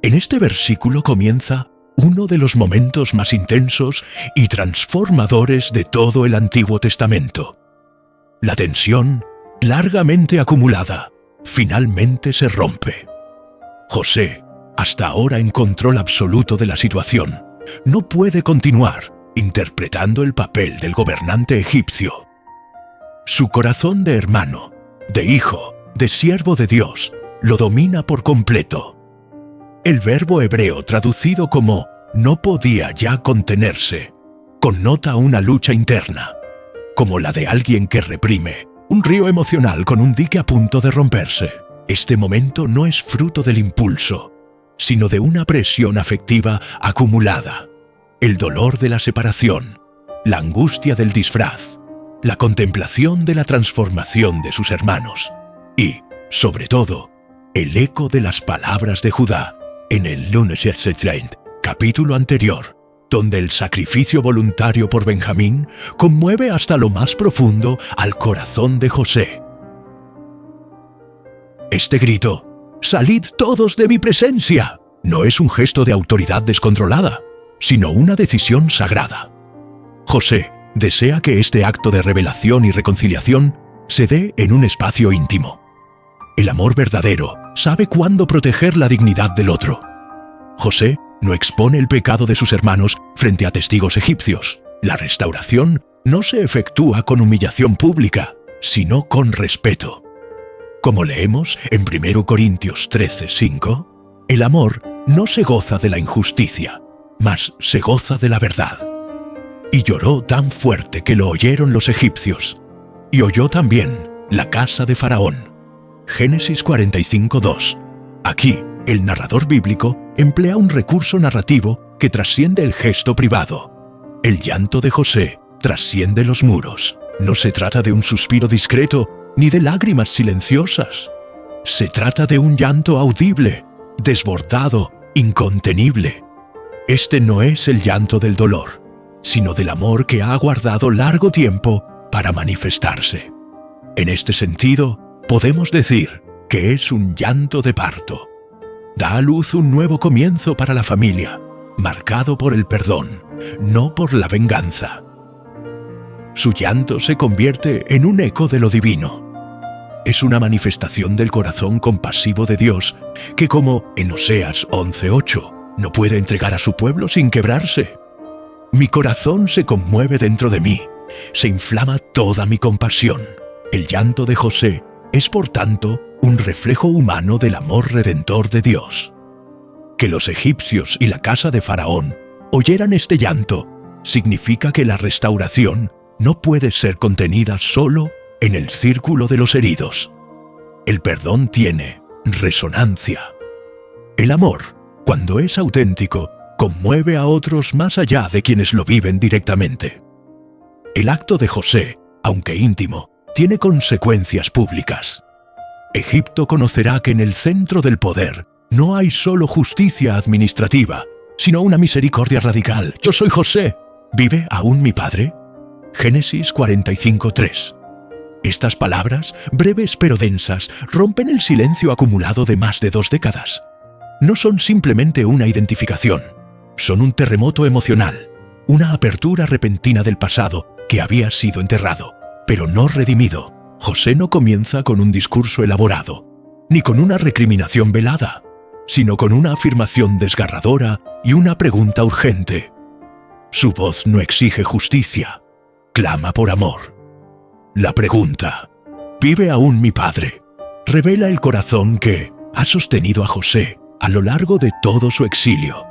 En este versículo comienza uno de los momentos más intensos y transformadores de todo el Antiguo Testamento. La tensión, largamente acumulada, finalmente se rompe. José, hasta ahora en control absoluto de la situación, no puede continuar interpretando el papel del gobernante egipcio. Su corazón de hermano, de hijo, de siervo de Dios, lo domina por completo. El verbo hebreo traducido como «no podía ya contenerse» connota una lucha interna, como la de alguien que reprime un río emocional con un dique a punto de romperse. Este momento no es fruto del impulso, sino de una presión afectiva acumulada. El dolor de la separación, la angustia del disfraz, la contemplación de la transformación de sus hermanos y, sobre todo, el eco de las palabras de Judá en el Lunes capítulo anterior, donde el sacrificio voluntario por Benjamín conmueve hasta lo más profundo al corazón de José. Este grito, «¡Salid todos de mi presencia!», no es un gesto de autoridad descontrolada, sino una decisión sagrada. José desea que este acto de revelación y reconciliación se dé en un espacio íntimo. El amor verdadero sabe cuándo proteger la dignidad del otro. José no expone el pecado de sus hermanos frente a testigos egipcios. La restauración no se efectúa con humillación pública, sino con respeto. Como leemos en 1 Corintios 13:5, el amor no se goza de la injusticia, mas se goza de la verdad. Y lloró tan fuerte que lo oyeron los egipcios, y oyó también la casa de Faraón. Génesis 45:2. Aquí, el narrador bíblico emplea un recurso narrativo que trasciende el gesto privado. El llanto de José trasciende los muros. No se trata de un suspiro discreto ni de lágrimas silenciosas. Se trata de un llanto audible, desbordado, incontenible. Este no es el llanto del dolor, sino del amor que ha aguardado largo tiempo para manifestarse. En este sentido, podemos decir que es un llanto de parto. Da a luz un nuevo comienzo para la familia, marcado por el perdón, no por la venganza. Su llanto se convierte en un eco de lo divino. Es una manifestación del corazón compasivo de Dios que, como en Oseas 11:8, no puede entregar a su pueblo sin quebrarse. Mi corazón se conmueve dentro de mí, se inflama toda mi compasión. El llanto de José es, por tanto, un reflejo humano del amor redentor de Dios. Que los egipcios y la casa de Faraón oyeran este llanto significa que la restauración no puede ser contenida solo en el círculo de los heridos. El perdón tiene resonancia. El amor, cuando es auténtico, conmueve a otros más allá de quienes lo viven directamente. El acto de José, aunque íntimo, tiene consecuencias públicas. Egipto conocerá que en el centro del poder no hay solo justicia administrativa, sino una misericordia radical. Yo soy José. ¿Vive aún mi padre? Génesis 45:3. Estas palabras, breves pero densas, rompen el silencio acumulado de más de 2 décadas. No son simplemente una identificación, son un terremoto emocional, una apertura repentina del pasado que había sido enterrado, pero no redimido. José no comienza con un discurso elaborado, ni con una recriminación velada, sino con una afirmación desgarradora y una pregunta urgente. Su voz no exige justicia, clama por amor. La pregunta, ¿vive aún mi padre?, revela el corazón que ha sostenido a José a lo largo de todo su exilio.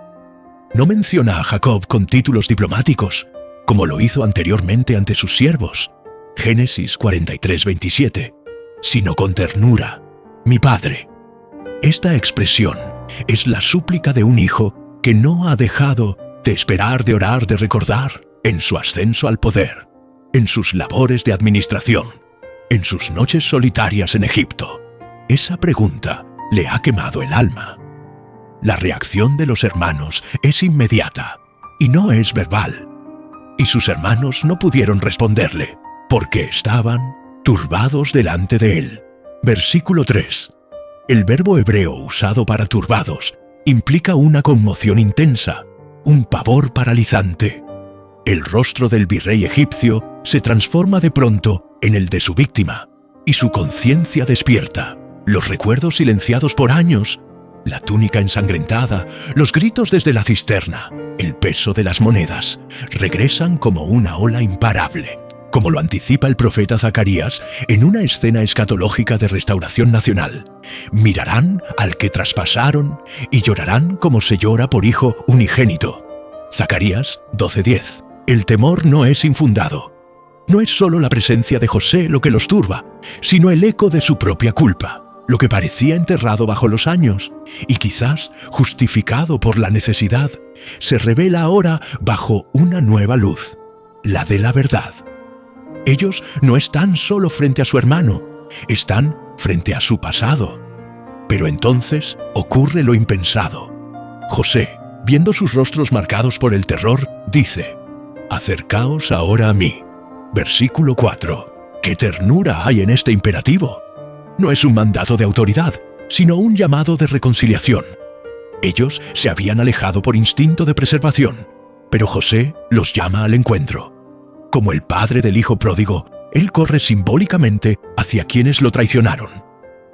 No menciona a Jacob con títulos diplomáticos, como lo hizo anteriormente ante sus siervos, Génesis 43:27, sino con ternura, mi padre. Esta expresión es la súplica de un hijo que no ha dejado de esperar, de orar, de recordar, en su ascenso al poder, en sus labores de administración, en sus noches solitarias en Egipto. Esa pregunta le ha quemado el alma. La reacción de los hermanos es inmediata y no es verbal. Y sus hermanos no pudieron responderle, porque estaban turbados delante de él. Versículo 3. El verbo hebreo usado para turbados implica una conmoción intensa, un pavor paralizante. El rostro del virrey egipcio se transforma de pronto en el de su víctima, y su conciencia despierta. Los recuerdos silenciados por años, la túnica ensangrentada, los gritos desde la cisterna, el peso de las monedas, regresan como una ola imparable. Como lo anticipa el profeta Zacarías en una escena escatológica de restauración nacional. Mirarán al que traspasaron y llorarán como se llora por hijo unigénito. Zacarías 12:10. El temor no es infundado. No es solo la presencia de José lo que los turba, sino el eco de su propia culpa, lo que parecía enterrado bajo los años y quizás justificado por la necesidad, se revela ahora bajo una nueva luz, la de la verdad. Ellos no están solo frente a su hermano, están frente a su pasado. Pero entonces ocurre lo impensado. José, viendo sus rostros marcados por el terror, dice: «Acercaos ahora a mí». Versículo 4. ¿Qué ternura hay en este imperativo? No es un mandato de autoridad, sino un llamado de reconciliación. Ellos se habían alejado por instinto de preservación, pero José los llama al encuentro. Como el padre del hijo pródigo, él corre simbólicamente hacia quienes lo traicionaron.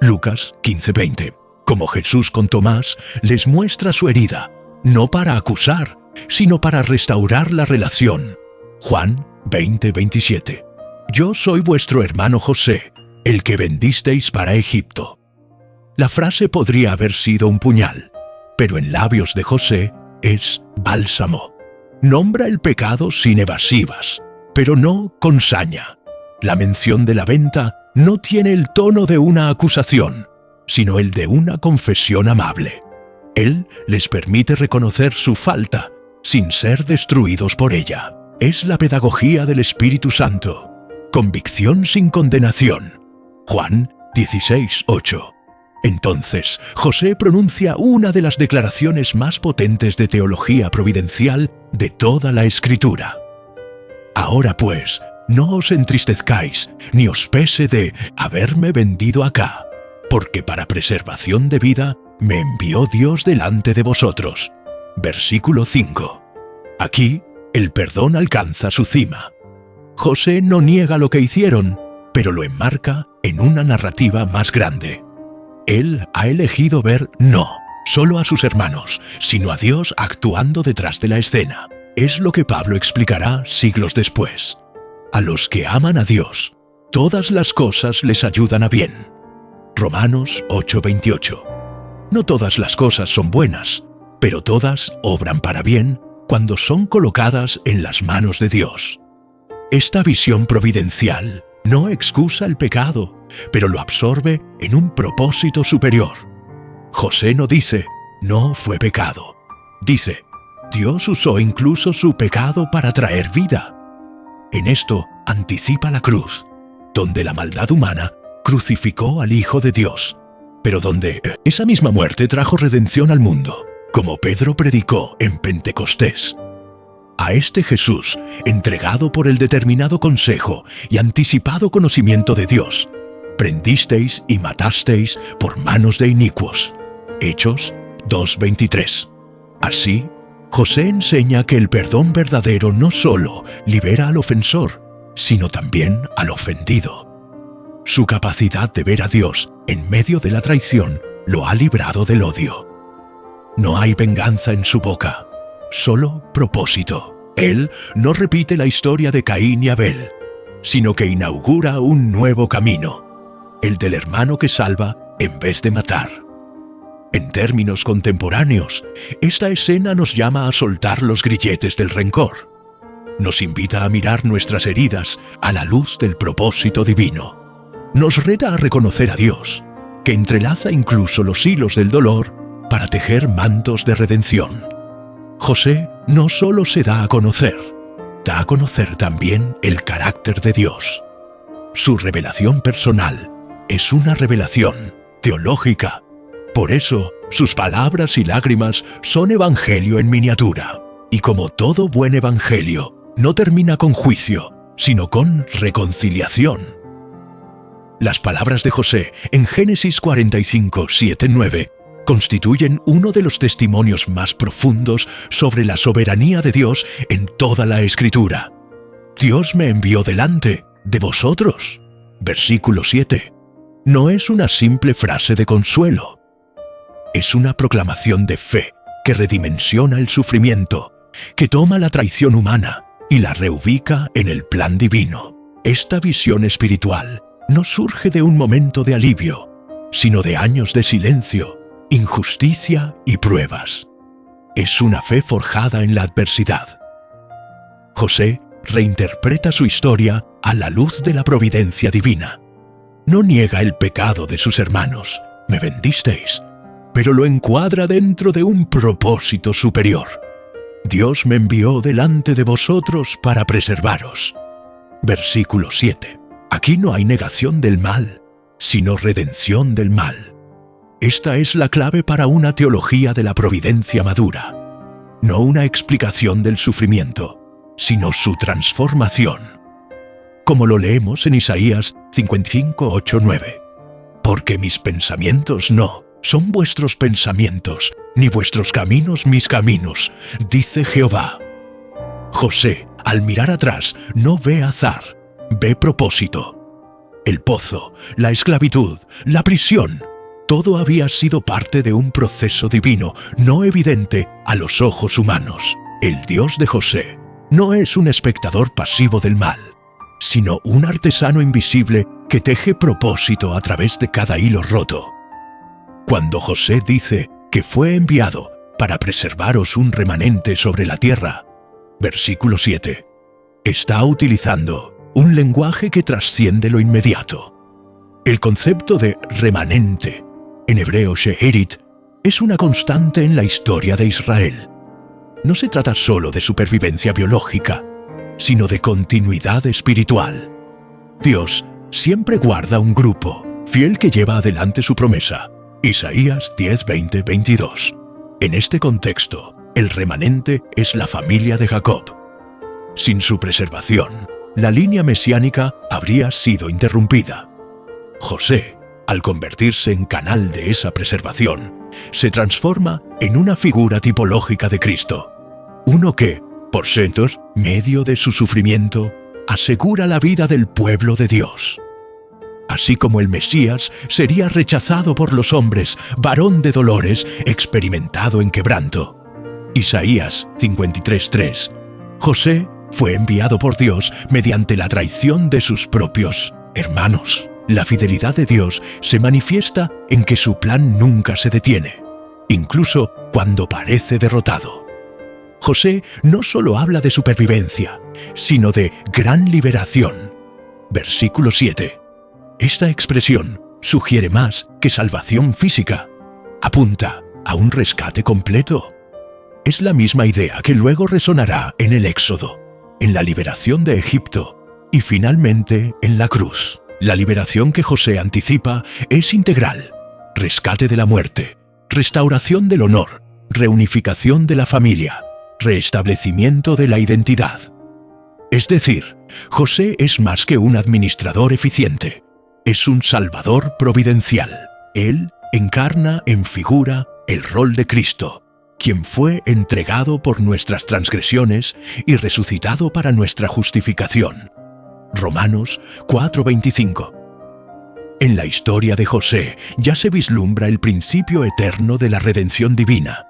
Lucas 15:20. Como Jesús con Tomás, les muestra su herida, no para acusar, sino para restaurar la relación. Juan 20:27. Yo soy vuestro hermano José, el que vendisteis para Egipto. La frase podría haber sido un puñal, pero en labios de José es bálsamo. Nombra el pecado sin evasivas, pero no con saña. La mención de la venta no tiene el tono de una acusación, sino el de una confesión amable. Él les permite reconocer su falta, sin ser destruidos por ella. Es la pedagogía del Espíritu Santo. Convicción sin condenación. Juan 16:8. Entonces, José pronuncia una de las declaraciones más potentes de teología providencial de toda la Escritura. Ahora pues, no os entristezcáis, ni os pese de haberme vendido acá, porque para preservación de vida me envió Dios delante de vosotros. Versículo 5. Aquí, el perdón alcanza su cima. José no niega lo que hicieron, pero lo enmarca en una narrativa más grande. Él ha elegido ver no solo a sus hermanos, sino a Dios actuando detrás de la escena. Es lo que Pablo explicará siglos después. A los que aman a Dios, todas las cosas les ayudan a bien. Romanos 8:28. No todas las cosas son buenas, pero todas obran para bien cuando son colocadas en las manos de Dios. Esta visión providencial no excusa el pecado, pero lo absorbe en un propósito superior. José no dice, no fue pecado. Dice, Dios usó incluso su pecado para traer vida. En esto anticipa la cruz, donde la maldad humana crucificó al Hijo de Dios, pero donde esa misma muerte trajo redención al mundo, como Pedro predicó en Pentecostés. A este Jesús, entregado por el determinado consejo y anticipado conocimiento de Dios, prendisteis y matasteis por manos de inicuos. Hechos 2:23. Así, José enseña que el perdón verdadero no solo libera al ofensor, sino también al ofendido. Su capacidad de ver a Dios en medio de la traición lo ha librado del odio. No hay venganza en su boca, solo propósito. Él no repite la historia de Caín y Abel, sino que inaugura un nuevo camino, el del hermano que salva en vez de matar. En términos contemporáneos, esta escena nos llama a soltar los grilletes del rencor. Nos invita a mirar nuestras heridas a la luz del propósito divino. Nos reta a reconocer a Dios, que entrelaza incluso los hilos del dolor para tejer mantos de redención. José no solo se da a conocer también el carácter de Dios. Su revelación personal es una revelación teológica. Por eso, sus palabras y lágrimas son evangelio en miniatura. Y como todo buen evangelio, no termina con juicio, sino con reconciliación. Las palabras de José en Génesis 45, 7, 9 constituyen uno de los testimonios más profundos sobre la soberanía de Dios en toda la Escritura. Dios me envió delante de vosotros. Versículo 7. No es una simple frase de consuelo. Es una proclamación de fe que redimensiona el sufrimiento, que toma la traición humana y la reubica en el plan divino. Esta visión espiritual no surge de un momento de alivio, sino de años de silencio, injusticia y pruebas. Es una fe forjada en la adversidad. José reinterpreta su historia a la luz de la providencia divina. No niega el pecado de sus hermanos, me vendisteis, pero lo encuadra dentro de un propósito superior. Dios me envió delante de vosotros para preservaros. Versículo 7. Aquí no hay negación del mal, sino redención del mal. Esta es la clave para una teología de la providencia madura. No una explicación del sufrimiento, sino su transformación. Como lo leemos en Isaías 55, 8, 9. Porque mis pensamientos no son vuestros pensamientos, ni vuestros caminos mis caminos, dice Jehová. José, al mirar atrás, no ve azar, ve propósito. El pozo, la esclavitud, la prisión, todo había sido parte de un proceso divino, no evidente a los ojos humanos. El Dios de José no es un espectador pasivo del mal, sino un artesano invisible que teje propósito a través de cada hilo roto. Cuando José dice que fue enviado para preservaros un remanente sobre la tierra, versículo 7, está utilizando un lenguaje que trasciende lo inmediato. El concepto de remanente, en hebreo sheherit, es una constante en la historia de Israel. No se trata solo de supervivencia biológica, sino de continuidad espiritual. Dios siempre guarda un grupo, fiel que lleva adelante su promesa. Isaías 10, 20, 22. En este contexto, el remanente es la familia de Jacob. Sin su preservación, la línea mesiánica habría sido interrumpida. José, al convertirse en canal de esa preservación, se transforma en una figura tipológica de Cristo. Uno que, por ser medio de su sufrimiento, asegura la vida del pueblo de Dios. Así como el Mesías sería rechazado por los hombres, varón de dolores, experimentado en quebranto. Isaías 53:3. José fue enviado por Dios mediante la traición de sus propios hermanos. La fidelidad de Dios se manifiesta en que su plan nunca se detiene, incluso cuando parece derrotado. José no solo habla de supervivencia, sino de gran liberación. Versículo 7. Esta expresión sugiere más que salvación física. Apunta a un rescate completo. Es la misma idea que luego resonará en el Éxodo, en la liberación de Egipto y finalmente en la cruz. La liberación que José anticipa es integral: rescate de la muerte, restauración del honor, reunificación de la familia, restablecimiento de la identidad. Es decir, José es más que un administrador eficiente, es un salvador providencial. Él encarna en figura el rol de Cristo, quien fue entregado por nuestras transgresiones y resucitado para nuestra justificación. Romanos 4:25. En la historia de José ya se vislumbra el principio eterno de la redención divina.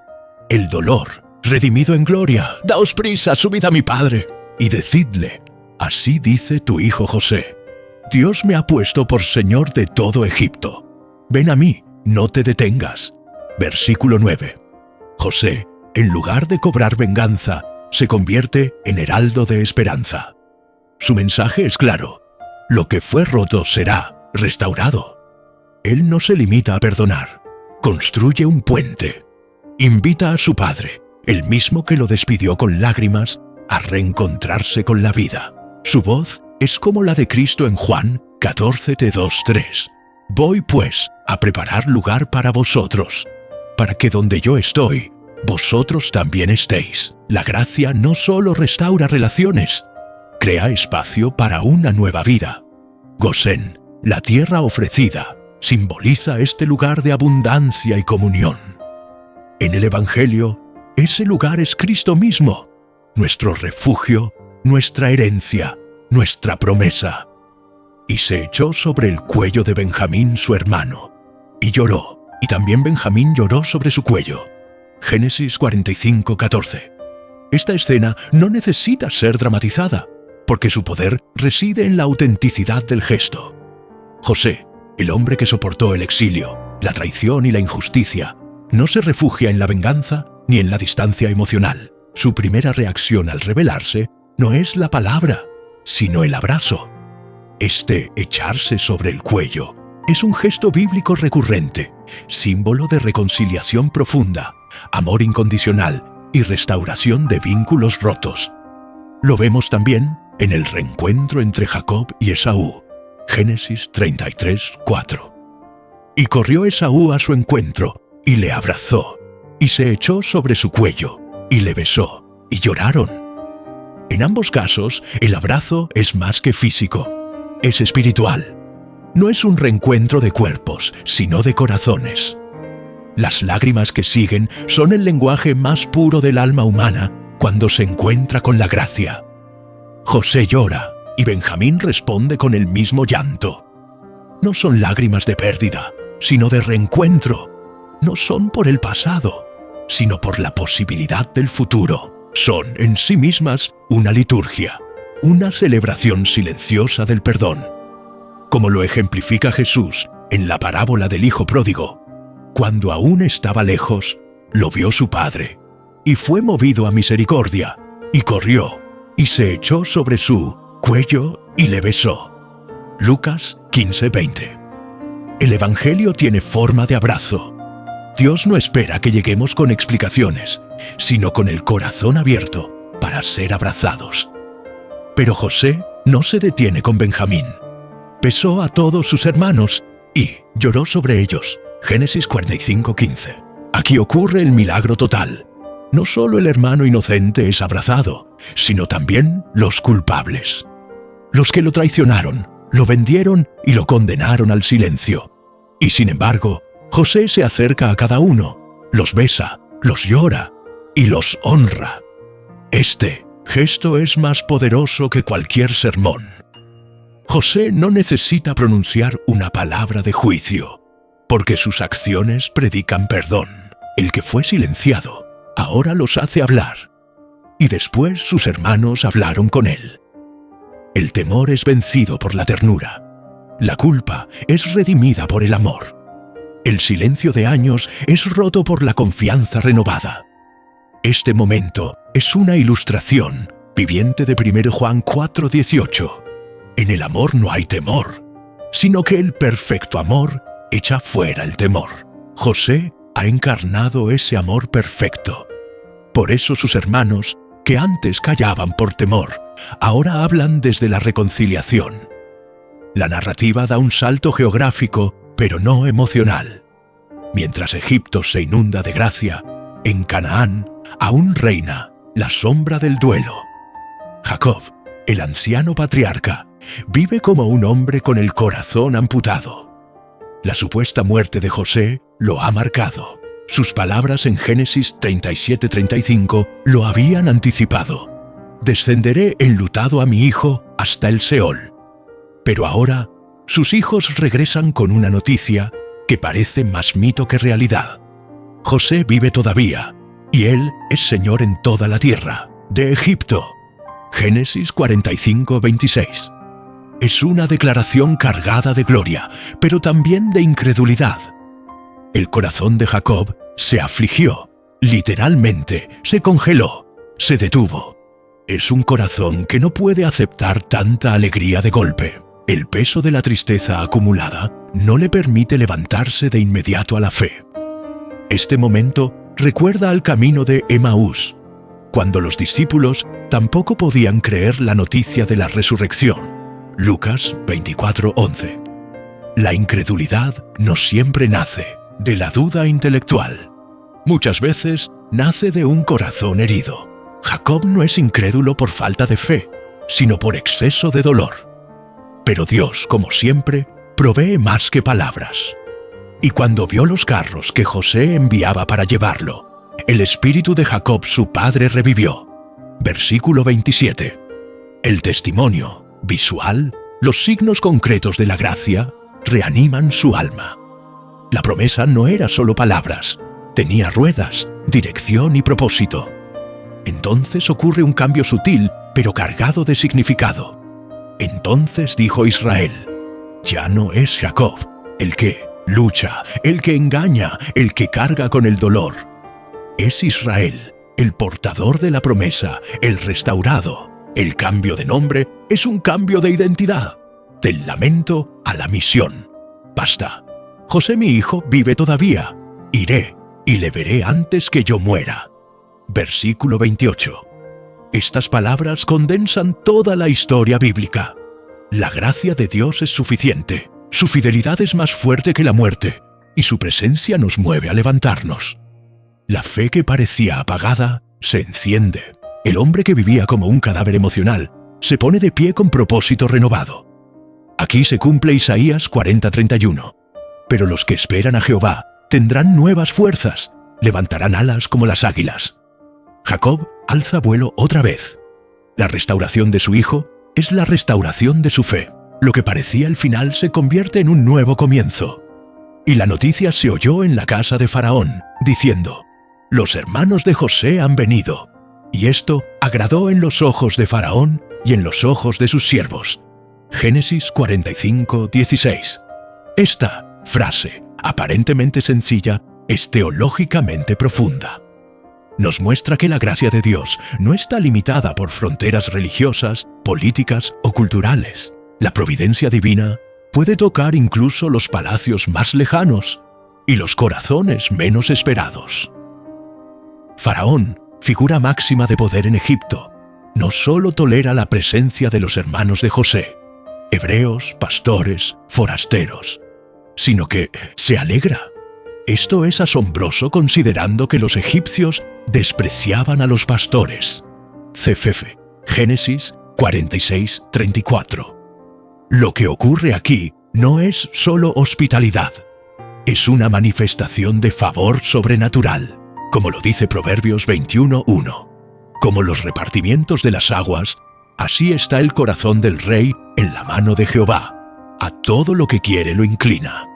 El dolor, redimido en gloria. Daos prisa, subid a mi padre, y decidle: así dice tu hijo José. Dios me ha puesto por señor de todo Egipto. Ven a mí, no te detengas. Versículo 9. José, en lugar de cobrar venganza, se convierte en heraldo de esperanza. Su mensaje es claro: lo que fue roto será restaurado. Él no se limita a perdonar, construye un puente. Invita a su padre, el mismo que lo despidió con lágrimas, a reencontrarse con la vida. Su voz es como la de Cristo en Juan 14:2-3. Voy pues a preparar lugar para vosotros, para que donde yo estoy, vosotros también estéis. La gracia no solo restaura relaciones, crea espacio para una nueva vida. Gosén, la tierra ofrecida, simboliza este lugar de abundancia y comunión. En el Evangelio, ese lugar es Cristo mismo, nuestro refugio, nuestra herencia, nuestra promesa. Y se echó sobre el cuello de Benjamín su hermano, y lloró, y también Benjamín lloró sobre su cuello. Génesis 45:14. Esta escena no necesita ser dramatizada, porque su poder reside en la autenticidad del gesto. José, el hombre que soportó el exilio, la traición y la injusticia, no se refugia en la venganza ni en la distancia emocional. Su primera reacción al rebelarse no es la palabra, sino el abrazo. Este echarse sobre el cuello es un gesto bíblico recurrente, símbolo de reconciliación profunda, amor incondicional y restauración de vínculos rotos. Lo vemos también en el reencuentro entre Jacob y Esaú, Génesis 33:4. Y corrió Esaú a su encuentro, y le abrazó, y se echó sobre su cuello, y le besó, y lloraron. En ambos casos, el abrazo es más que físico, es espiritual. No es un reencuentro de cuerpos, sino de corazones. Las lágrimas que siguen son el lenguaje más puro del alma humana cuando se encuentra con la gracia. José llora y Benjamín responde con el mismo llanto. No son lágrimas de pérdida, sino de reencuentro. No son por el pasado, sino por la posibilidad del futuro. Son en sí mismas una liturgia, una celebración silenciosa del perdón. Como lo ejemplifica Jesús en la parábola del Hijo Pródigo, cuando aún estaba lejos, lo vio su padre, y fue movido a misericordia, y corrió, y se echó sobre su cuello y le besó. Lucas 15:20. El Evangelio tiene forma de abrazo. Dios no espera que lleguemos con explicaciones, sino con el corazón abierto para ser abrazados. Pero José no se detiene con Benjamín. Besó a todos sus hermanos y lloró sobre ellos. Génesis 45:15. Aquí ocurre el milagro total. No solo el hermano inocente es abrazado, sino también los culpables. Los que lo traicionaron, lo vendieron y lo condenaron al silencio. Y sin embargo, José se acerca a cada uno, los besa, los llora y los honra. Este gesto es más poderoso que cualquier sermón. José no necesita pronunciar una palabra de juicio, porque sus acciones predican perdón. El que fue silenciado, ahora los hace hablar. Y después sus hermanos hablaron con él. El temor es vencido por la ternura. La culpa es redimida por el amor. El silencio de años es roto por la confianza renovada. Este momento es una ilustración viviente de 1 Juan 4:18. En el amor no hay temor, sino que el perfecto amor echa fuera el temor. José ha encarnado ese amor perfecto. Por eso sus hermanos, que antes callaban por temor, ahora hablan desde la reconciliación. La narrativa da un salto geográfico, pero no emocional. Mientras Egipto se inunda de gracia, en Canaán aún reina la sombra del duelo. Jacob, el anciano patriarca, vive como un hombre con el corazón amputado. La supuesta muerte de José lo ha marcado. Sus palabras en Génesis 37:35 lo habían anticipado. Descenderé enlutado a mi hijo hasta el Seol. Pero ahora, sus hijos regresan con una noticia que parece más mito que realidad. José vive todavía, y él es señor en toda la tierra, de Egipto. Génesis 45:26. Es una declaración cargada de gloria, pero también de incredulidad. El corazón de Jacob se afligió, literalmente, se congeló, se detuvo. Es un corazón que no puede aceptar tanta alegría de golpe. El peso de la tristeza acumulada no le permite levantarse de inmediato a la fe. Este momento recuerda al camino de Emaús, cuando los discípulos tampoco podían creer la noticia de la resurrección. Lucas 24:11. La incredulidad no siempre nace de la duda intelectual. Muchas veces nace de un corazón herido. Jacob no es incrédulo por falta de fe, sino por exceso de dolor. Pero Dios, como siempre, provee más que palabras. Y cuando vio los carros que José enviaba para llevarlo, el espíritu de Jacob su padre revivió. Versículo 27. El testimonio visual, los signos concretos de la gracia, reaniman su alma. La promesa no era solo palabras, tenía ruedas, dirección y propósito. Entonces ocurre un cambio sutil, pero cargado de significado. Entonces dijo Israel: ya no es Jacob, el que lucha, el que engaña, el que carga con el dolor. Es Israel, el portador de la promesa, el restaurado. El cambio de nombre es un cambio de identidad, del lamento a la misión. Basta. José mi hijo vive todavía. Iré y le veré antes que yo muera. Versículo 28. Estas palabras condensan toda la historia bíblica. La gracia de Dios es suficiente, su fidelidad es más fuerte que la muerte, y su presencia nos mueve a levantarnos. La fe que parecía apagada se enciende. El hombre que vivía como un cadáver emocional se pone de pie con propósito renovado. Aquí se cumple Isaías 40:31. Pero los que esperan a Jehová tendrán nuevas fuerzas, levantarán alas como las águilas. Jacob alza vuelo otra vez. La restauración de su hijo es la restauración de su fe. Lo que parecía el final se convierte en un nuevo comienzo. Y la noticia se oyó en la casa de Faraón, diciendo: los hermanos de José han venido. Y esto agradó en los ojos de Faraón y en los ojos de sus siervos. Génesis 45:16. Esta frase, aparentemente sencilla, es teológicamente profunda. Nos muestra que la gracia de Dios no está limitada por fronteras religiosas, políticas o culturales. La providencia divina puede tocar incluso los palacios más lejanos y los corazones menos esperados. Faraón, figura máxima de poder en Egipto, no solo tolera la presencia de los hermanos de José, hebreos, pastores, forasteros, sino que se alegra. Esto es asombroso considerando que los egipcios despreciaban a los pastores. Cf. Génesis 46:34. Lo que ocurre aquí no es solo hospitalidad, es una manifestación de favor sobrenatural, como lo dice Proverbios 21:1. Como los repartimientos de las aguas, así está el corazón del rey en la mano de Jehová. A todo lo que quiere lo inclina.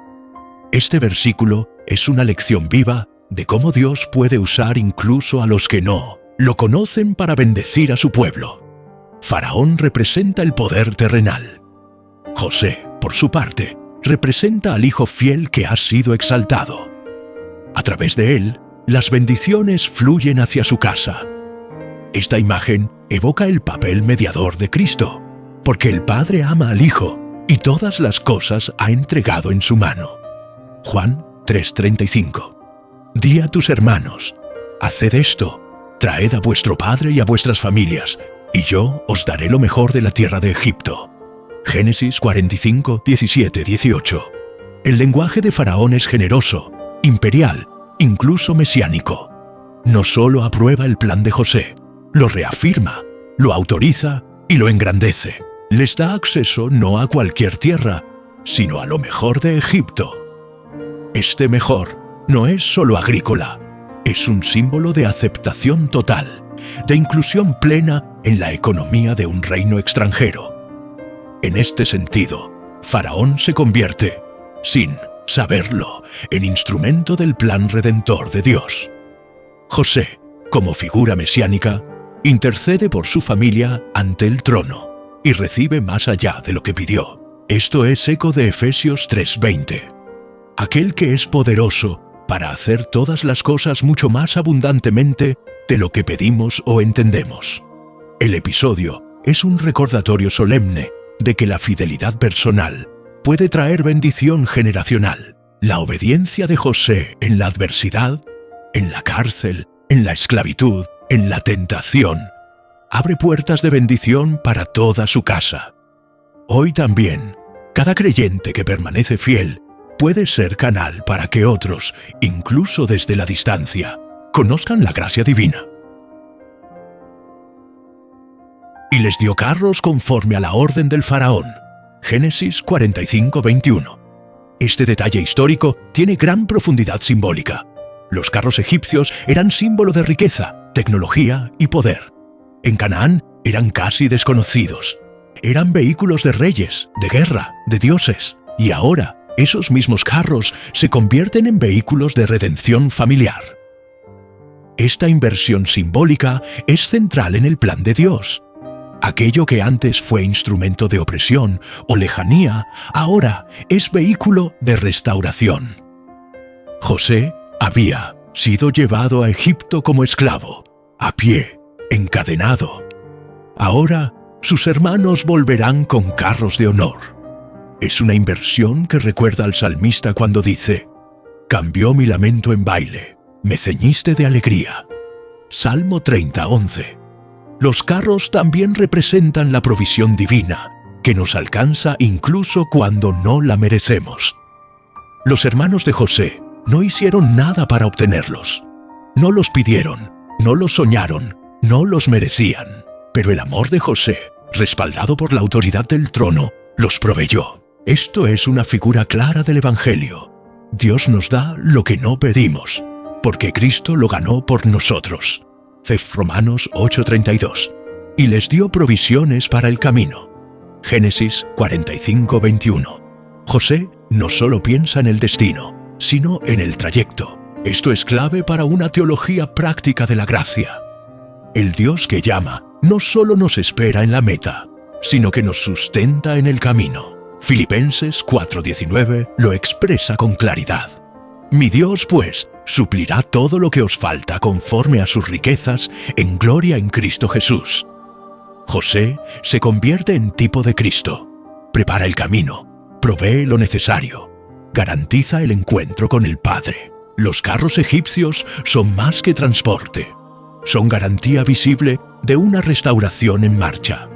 Este versículo es una lección viva de cómo Dios puede usar incluso a los que no lo conocen para bendecir a su pueblo. Faraón representa el poder terrenal. José, por su parte, representa al hijo fiel que ha sido exaltado. A través de él, las bendiciones fluyen hacia su casa. Esta imagen evoca el papel mediador de Cristo, porque el Padre ama al Hijo y todas las cosas ha entregado en su mano. Juan 3:35. Di a tus hermanos: haced esto, traed a vuestro padre y a vuestras familias, y yo os daré lo mejor de la tierra de Egipto. Génesis 45:17-18. El lenguaje de Faraón es generoso, imperial, incluso mesiánico. No solo aprueba el plan de José, lo reafirma, lo autoriza y lo engrandece. Les da acceso no a cualquier tierra, sino a lo mejor de Egipto. Este mejor no es solo agrícola, es un símbolo de aceptación total, de inclusión plena en la economía de un reino extranjero. En este sentido, Faraón se convierte, sin saberlo, en instrumento del plan redentor de Dios. José, como figura mesiánica, intercede por su familia ante el trono y recibe más allá de lo que pidió. Esto es eco de Efesios 3:20. Aquel que es poderoso para hacer todas las cosas mucho más abundantemente de lo que pedimos o entendemos. El episodio es un recordatorio solemne de que la fidelidad personal puede traer bendición generacional. La obediencia de José en la adversidad, en la cárcel, en la esclavitud, en la tentación, abre puertas de bendición para toda su casa. Hoy también, cada creyente que permanece fiel puede ser canal para que otros, incluso desde la distancia, conozcan la gracia divina. Y les dio carros conforme a la orden del faraón. Génesis 45:21. Este detalle histórico tiene gran profundidad simbólica. Los carros egipcios eran símbolo de riqueza, tecnología y poder. En Canaán eran casi desconocidos. Eran vehículos de reyes, de guerra, de dioses. Y ahora, esos mismos carros se convierten en vehículos de redención familiar. Esta inversión simbólica es central en el plan de Dios. Aquello que antes fue instrumento de opresión o lejanía, ahora es vehículo de restauración. José había sido llevado a Egipto como esclavo, a pie, encadenado. Ahora sus hermanos volverán con carros de honor. Es una inversión que recuerda al salmista cuando dice: «Cambió mi lamento en baile, me ceñiste de alegría». Salmo 30:11. Los carros también representan la provisión divina, que nos alcanza incluso cuando no la merecemos. Los hermanos de José no hicieron nada para obtenerlos. No los pidieron, no los soñaron, no los merecían. Pero el amor de José, respaldado por la autoridad del trono, los proveyó. Esto es una figura clara del Evangelio. Dios nos da lo que no pedimos, porque Cristo lo ganó por nosotros. Romanos 8:32. Y les dio provisiones para el camino. Génesis 45:21. José no solo piensa en el destino, sino en el trayecto. Esto es clave para una teología práctica de la gracia. El Dios que llama no solo nos espera en la meta, sino que nos sustenta en el camino. Filipenses 4:19 lo expresa con claridad. Mi Dios, pues, suplirá todo lo que os falta conforme a sus riquezas en gloria en Cristo Jesús. José se convierte en tipo de Cristo. Prepara el camino, provee lo necesario, garantiza el encuentro con el Padre. Los carros egipcios son más que transporte. Son garantía visible de una restauración en marcha.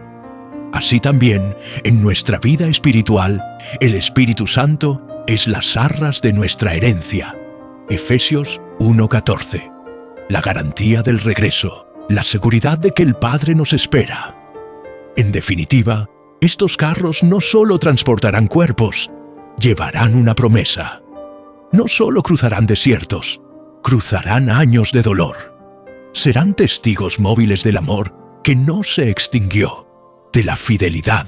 Así también, en nuestra vida espiritual, el Espíritu Santo es las arras de nuestra herencia. Efesios 1:14. La garantía del regreso, la seguridad de que el Padre nos espera. En definitiva, estos carros no solo transportarán cuerpos, llevarán una promesa. No solo cruzarán desiertos, cruzarán años de dolor. Serán testigos móviles del amor que no se extinguió, de la fidelidad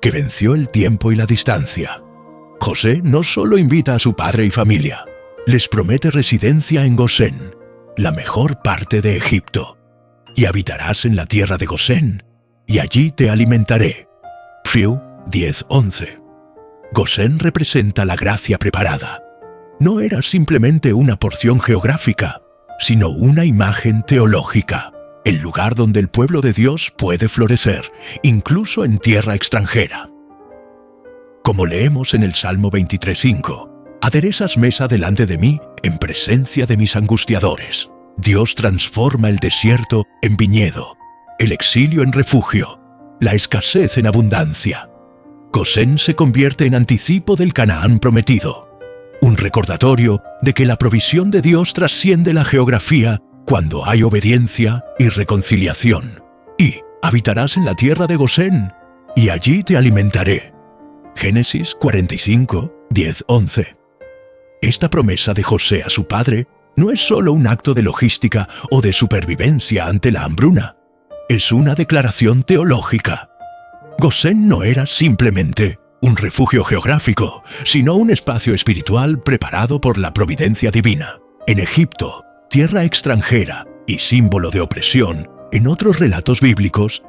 que venció el tiempo y la distancia. José no solo invita a su padre y familia, les promete residencia en Gosén, la mejor parte de Egipto. Y habitarás en la tierra de Gosén, y allí te alimentaré. Fiu 10:11. Gosén representa la gracia preparada. No era simplemente una porción geográfica, sino una imagen teológica, el lugar donde el pueblo de Dios puede florecer, incluso en tierra extranjera. Como leemos en el Salmo 23:5, aderezas mesa delante de mí en presencia de mis angustiadores. Dios transforma el desierto en viñedo, el exilio en refugio, la escasez en abundancia. Gosén se convierte en anticipo del Canaán prometido, un recordatorio de que la provisión de Dios trasciende la geografía cuando hay obediencia y reconciliación. Y habitarás en la tierra de Gosén, y allí te alimentaré. Génesis 45:10-11. Esta promesa de José a su padre no es solo un acto de logística o de supervivencia ante la hambruna. Es una declaración teológica. Gosén no era simplemente un refugio geográfico, sino un espacio espiritual preparado por la providencia divina. En Egipto, tierra extranjera y símbolo de opresión, en otros relatos bíblicos,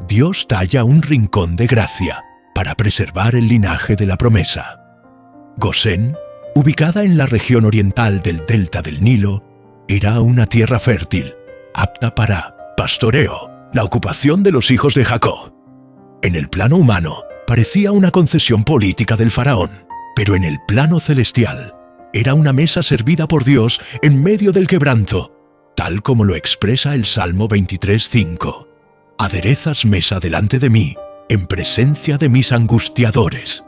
Dios talla un rincón de gracia para preservar el linaje de la promesa. Gosén, ubicada en la región oriental del delta del Nilo, era una tierra fértil, apta para pastoreo, la ocupación de los hijos de Jacob. En el plano humano, parecía una concesión política del faraón, pero en el plano celestial, era una mesa servida por Dios en medio del quebranto, tal como lo expresa el Salmo 23:5. Aderezas mesa delante de mí, en presencia de mis angustiadores.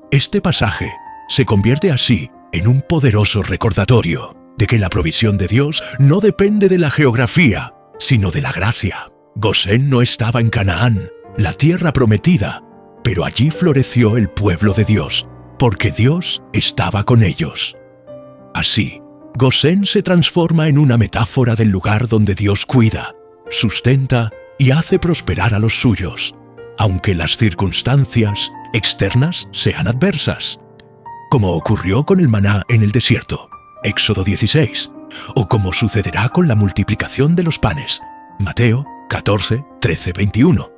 Este pasaje se convierte así en un poderoso recordatorio de que la provisión de Dios no depende de la geografía, sino de la gracia. Gosén no estaba en Canaán, la tierra prometida, pero allí floreció el pueblo de Dios, porque Dios estaba con ellos. Así, Gosén se transforma en una metáfora del lugar donde Dios cuida, sustenta y hace prosperar a los suyos, aunque las circunstancias externas sean adversas, como ocurrió con el maná en el desierto, Éxodo 16, o como sucederá con la multiplicación de los panes, Mateo 14, 13, 21.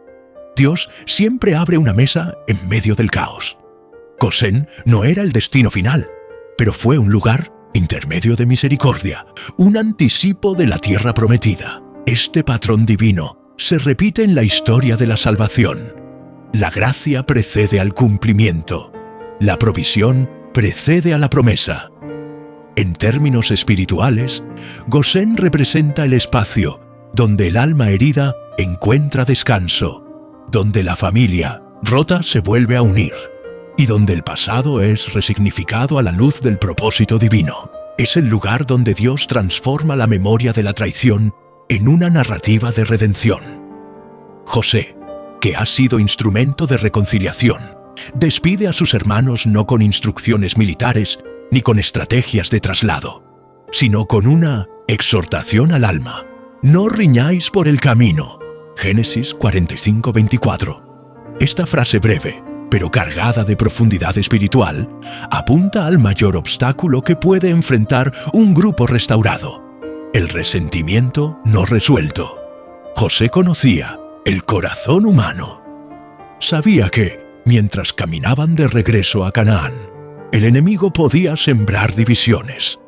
Dios siempre abre una mesa en medio del caos. Gosén no era el destino final, pero fue un lugar intermedio de misericordia, un anticipo de la tierra prometida. Este patrón divino se repite en la historia de la salvación. La gracia precede al cumplimiento. La provisión precede a la promesa. En términos espirituales, Gosén representa el espacio donde el alma herida encuentra descanso, donde la familia rota se vuelve a unir y donde el pasado es resignificado a la luz del propósito divino. Es el lugar donde Dios transforma la memoria de la traición en una narrativa de redención. José, que ha sido instrumento de reconciliación, despide a sus hermanos no con instrucciones militares ni con estrategias de traslado, sino con una exhortación al alma. No riñáis por el camino. Génesis 45, 24. Esta frase breve, pero cargada de profundidad espiritual, apunta al mayor obstáculo que puede enfrentar un grupo restaurado: el resentimiento no resuelto. José conocía el corazón humano. Sabía que, mientras caminaban de regreso a Canaán, el enemigo podía sembrar divisiones.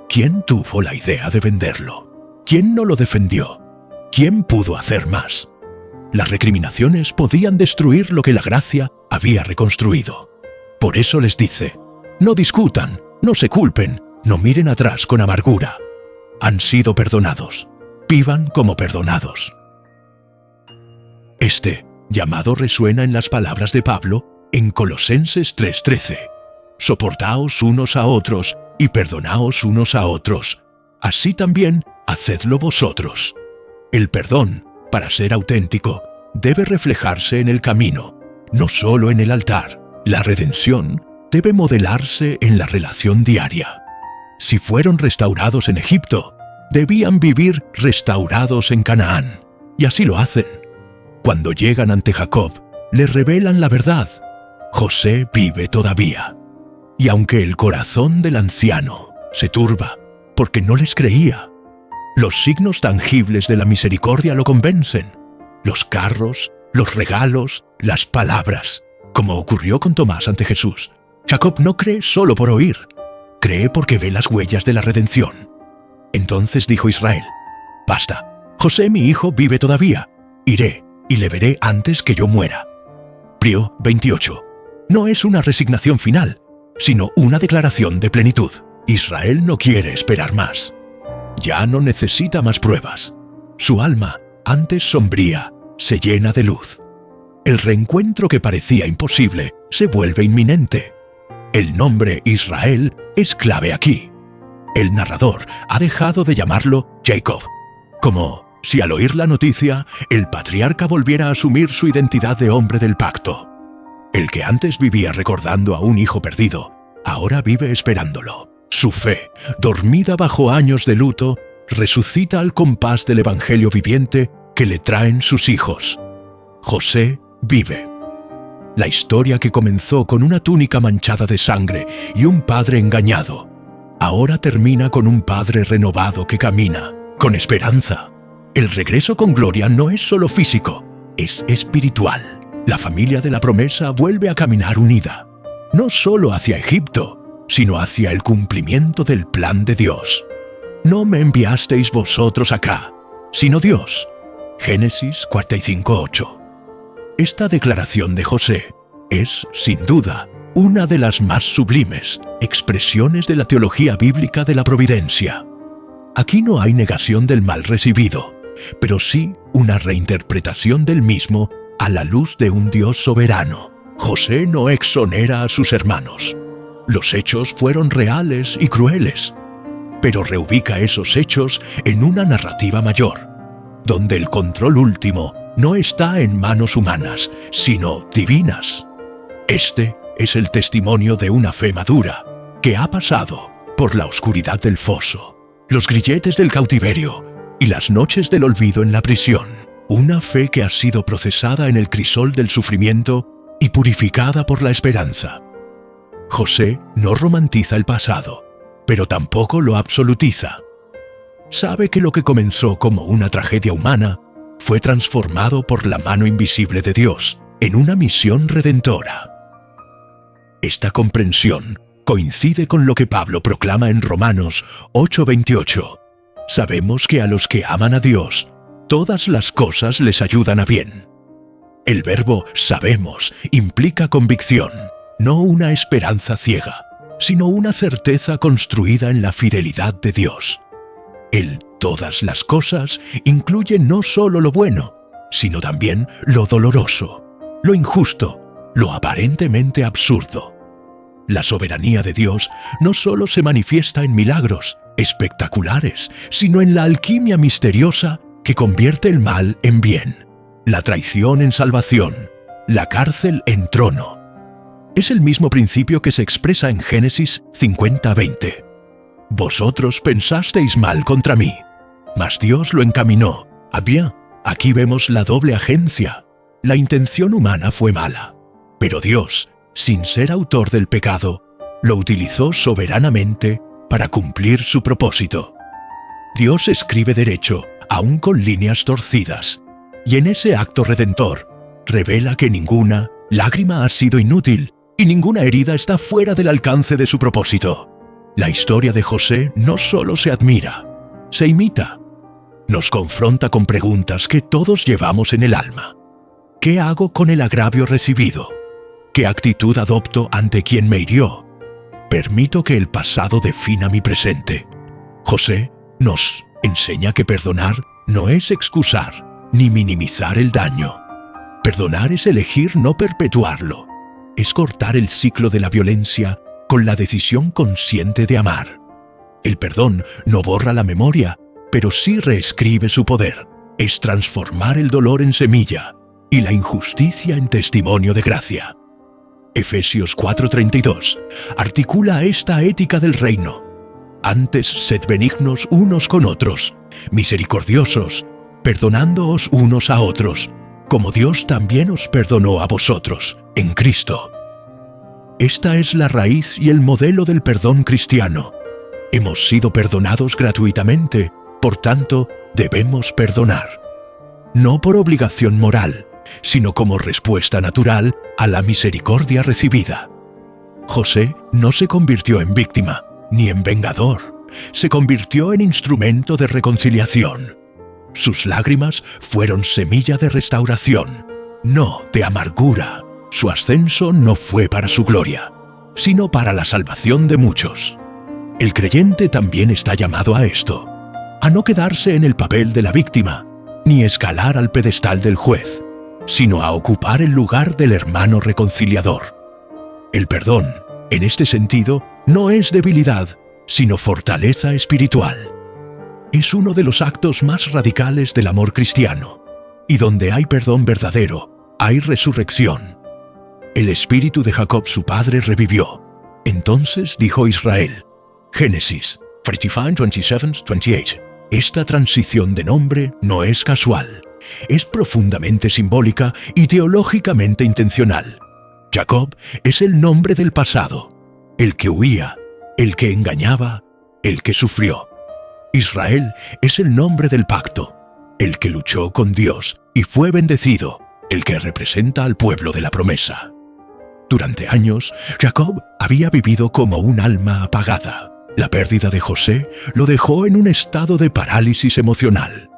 ¿Quién tuvo la idea de venderlo? ¿Quién no lo defendió? ¿Quién pudo hacer más? Las recriminaciones podían destruir lo que la gracia había reconstruido. Por eso les dice: no discutan, no se culpen, no miren atrás con amargura. Han sido perdonados. Vivan como perdonados. Este llamado resuena en las palabras de Pablo en Colosenses 3:13. Soportaos unos a otros y perdonaos unos a otros. Así también hacedlo vosotros. El perdón, para ser auténtico, debe reflejarse en el camino, no solo en el altar. La redención debe modelarse en la relación diaria. Si fueron restaurados en Egipto, debían vivir restaurados en Canaán, y así lo hacen. Cuando llegan ante Jacob, le revelan la verdad. José vive todavía. Y aunque el corazón del anciano se turba porque no les creía, los signos tangibles de la misericordia lo convencen. Los carros, los regalos, las palabras, como ocurrió con Tomás ante Jesús. Jacob no cree solo por oír, cree porque ve las huellas de la redención. Entonces dijo Israel: basta, José mi hijo vive todavía, iré y le veré antes que yo muera. Prio 28. No es una resignación final, sino una declaración de plenitud. Israel no quiere esperar más. Ya no necesita más pruebas. Su alma, antes sombría, se llena de luz. El reencuentro que parecía imposible se vuelve inminente. El nombre Israel es clave aquí. El narrador ha dejado de llamarlo Jacob, como si al oír la noticia el patriarca volviera a asumir su identidad de hombre del pacto. El que antes vivía recordando a un hijo perdido, ahora vive esperándolo. Su fe, dormida bajo años de luto, resucita al compás del evangelio viviente que le traen sus hijos. José vive. La historia que comenzó con una túnica manchada de sangre y un padre engañado, ahora termina con un padre renovado que camina, con esperanza. El regreso con gloria no es solo físico, es espiritual. La familia de la promesa vuelve a caminar unida, no solo hacia Egipto, sino hacia el cumplimiento del plan de Dios. No me enviasteis vosotros acá, sino Dios. Génesis 45:8. Esta declaración de José es, sin duda, una de las más sublimes expresiones de la teología bíblica de la providencia. Aquí no hay negación del mal recibido, pero sí una reinterpretación del mismo a la luz de un Dios soberano. José no exonera a sus hermanos. Los hechos fueron reales y crueles, pero reubica esos hechos en una narrativa mayor, donde el control último no está en manos humanas, sino divinas. Este es el testimonio de una fe madura que ha pasado por la oscuridad del foso, los grilletes del cautiverio y las noches del olvido en la prisión. Una fe que ha sido procesada en el crisol del sufrimiento y purificada por la esperanza. José no romantiza el pasado, pero tampoco lo absolutiza. Sabe que lo que comenzó como una tragedia humana fue transformado por la mano invisible de Dios en una misión redentora. Esta comprensión coincide con lo que Pablo proclama en Romanos 8:28. Sabemos que a los que aman a Dios, todas las cosas les ayudan a bien. El verbo sabemos implica convicción, no una esperanza ciega, sino una certeza construida en la fidelidad de Dios. El todas las cosas incluye no solo lo bueno, sino también lo doloroso, lo injusto, lo aparentemente absurdo. La soberanía de Dios no solo se manifiesta en milagros espectaculares, sino en la alquimia misteriosa que convierte el mal en bien, la traición en salvación, la cárcel en trono. Es el mismo principio que se expresa en Génesis 50:20. Vosotros pensasteis mal contra mí, mas Dios lo encaminó a bien. Aquí vemos la doble agencia. La intención humana fue mala, pero Dios, sin ser autor del pecado, lo utilizó soberanamente para cumplir su propósito. Dios escribe derecho, aún con líneas torcidas, y en ese acto redentor revela que ninguna lágrima ha sido inútil y ninguna herida está fuera del alcance de su propósito. La historia de José no solo se admira, se imita. Nos confronta con preguntas que todos llevamos en el alma. ¿Qué hago con el agravio recibido? ¿Qué actitud adopto ante quien me hirió? ¿Permito que el pasado defina mi presente? José nos enseña que perdonar no es excusar ni minimizar el daño. Perdonar es elegir no perpetuarlo. Es cortar el ciclo de la violencia con la decisión consciente de amar. El perdón no borra la memoria, pero sí reescribe su poder. Es transformar el dolor en semilla y la injusticia en testimonio de gracia. Efesios 4:32 articula esta ética del reino. Antes sed benignos unos con otros, misericordiosos, perdonándoos unos a otros, como Dios también os perdonó a vosotros, en Cristo. Esta es la raíz y el modelo del perdón cristiano. Hemos sido perdonados gratuitamente, por tanto, debemos perdonar. No por obligación moral, sino como respuesta natural a la misericordia recibida. José no se convirtió en víctima, ni en vengador. Se convirtió en instrumento de reconciliación. Sus lágrimas fueron semilla de restauración, no de amargura. Su ascenso no fue para su gloria, sino para la salvación de muchos. El creyente también está llamado a esto, a no quedarse en el papel de la víctima, ni escalar al pedestal del juez, sino a ocupar el lugar del hermano reconciliador. El perdón, en este sentido, no es debilidad, sino fortaleza espiritual. Es uno de los actos más radicales del amor cristiano, y donde hay perdón verdadero, hay resurrección. El espíritu de Jacob su padre revivió. Entonces dijo Israel. Génesis 45:27-28. Esta transición de nombre no es casual. Es profundamente simbólica y teológicamente intencional. Jacob es el nombre del pasado, el que huía, el que engañaba, el que sufrió. Israel es el nombre del pacto, el que luchó con Dios y fue bendecido, el que representa al pueblo de la promesa. Durante años, Jacob había vivido como un alma apagada. La pérdida de José lo dejó en un estado de parálisis emocional.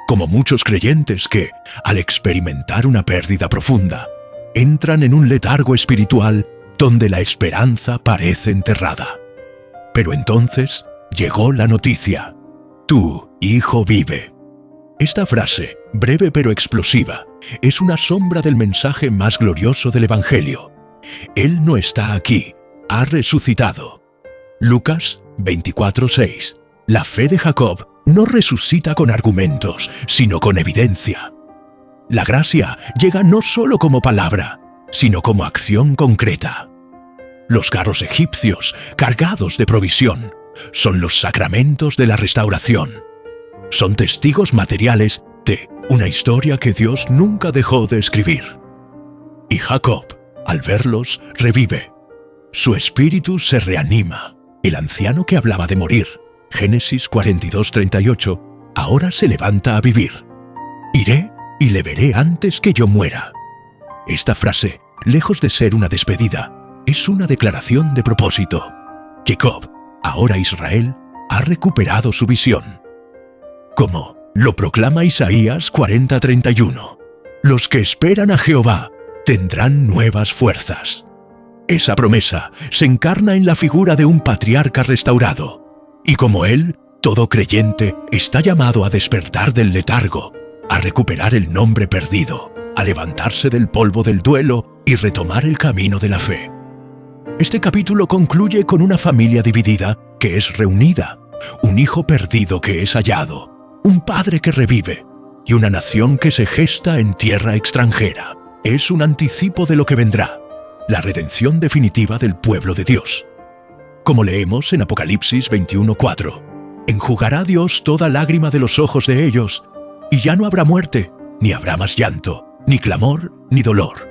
Como muchos creyentes que, al experimentar una pérdida profunda, entran en un letargo espiritual donde la esperanza parece enterrada. Pero entonces llegó la noticia: «Tu hijo vive». Esta frase, breve pero explosiva, es una sombra del mensaje más glorioso del Evangelio. Él no está aquí, ha resucitado. Lucas 24:6. La fe de Jacob no resucita con argumentos, sino con evidencia. La gracia llega no solo como palabra, sino como acción concreta. Los carros egipcios, cargados de provisión, son los sacramentos de la restauración. Son testigos materiales de una historia que Dios nunca dejó de escribir. Y Jacob, al verlos, revive. Su espíritu se reanima. El anciano que hablaba de morir, Génesis 42:38, ahora se levanta a vivir. Iré y le veré antes que yo muera. Esta frase, lejos de ser una despedida, es una declaración de propósito. Jacob, ahora Israel, ha recuperado su visión. Como lo proclama Isaías 40:31, los que esperan a Jehová tendrán nuevas fuerzas. Esa promesa se encarna en la figura de un patriarca restaurado, y como él, todo creyente está llamado a despertar del letargo, a recuperar el nombre perdido, a levantarse del polvo del duelo y retomar el camino de la fe. Este capítulo concluye con una familia dividida que es reunida, un hijo perdido que es hallado, un padre que revive y una nación que se gesta en tierra extranjera. Es un anticipo de lo que vendrá, la redención definitiva del pueblo de Dios. Como leemos en Apocalipsis 21:4, enjugará Dios toda lágrima de los ojos de ellos, y ya no habrá muerte, ni habrá más llanto, ni clamor, ni dolor.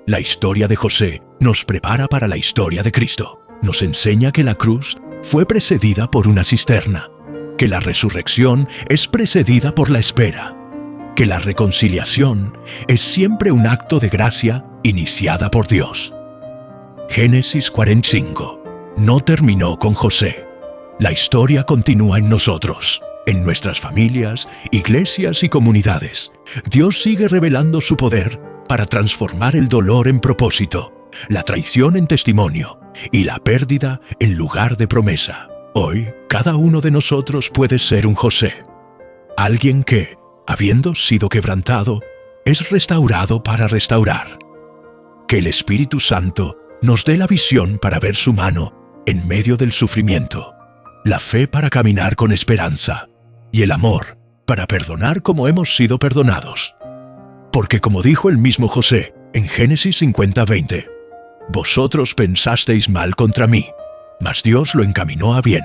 La historia de José nos prepara para la historia de Cristo. Nos enseña que la cruz fue precedida por una cisterna, que la resurrección es precedida por la espera, que la reconciliación es siempre un acto de gracia iniciada por Dios. Génesis 45 no terminó con José. La historia continúa en nosotros, en nuestras familias, iglesias y comunidades. Dios sigue revelando su poder para transformar el dolor en propósito, la traición en testimonio y la pérdida en lugar de promesa. Hoy, cada uno de nosotros puede ser un José, alguien que, habiendo sido quebrantado, es restaurado para restaurar. Que el Espíritu Santo nos dé la visión para ver su mano en medio del sufrimiento, la fe para caminar con esperanza y el amor para perdonar como hemos sido perdonados. Porque como dijo el mismo José en Génesis 50:20, vosotros pensasteis mal contra mí, mas Dios lo encaminó a bien.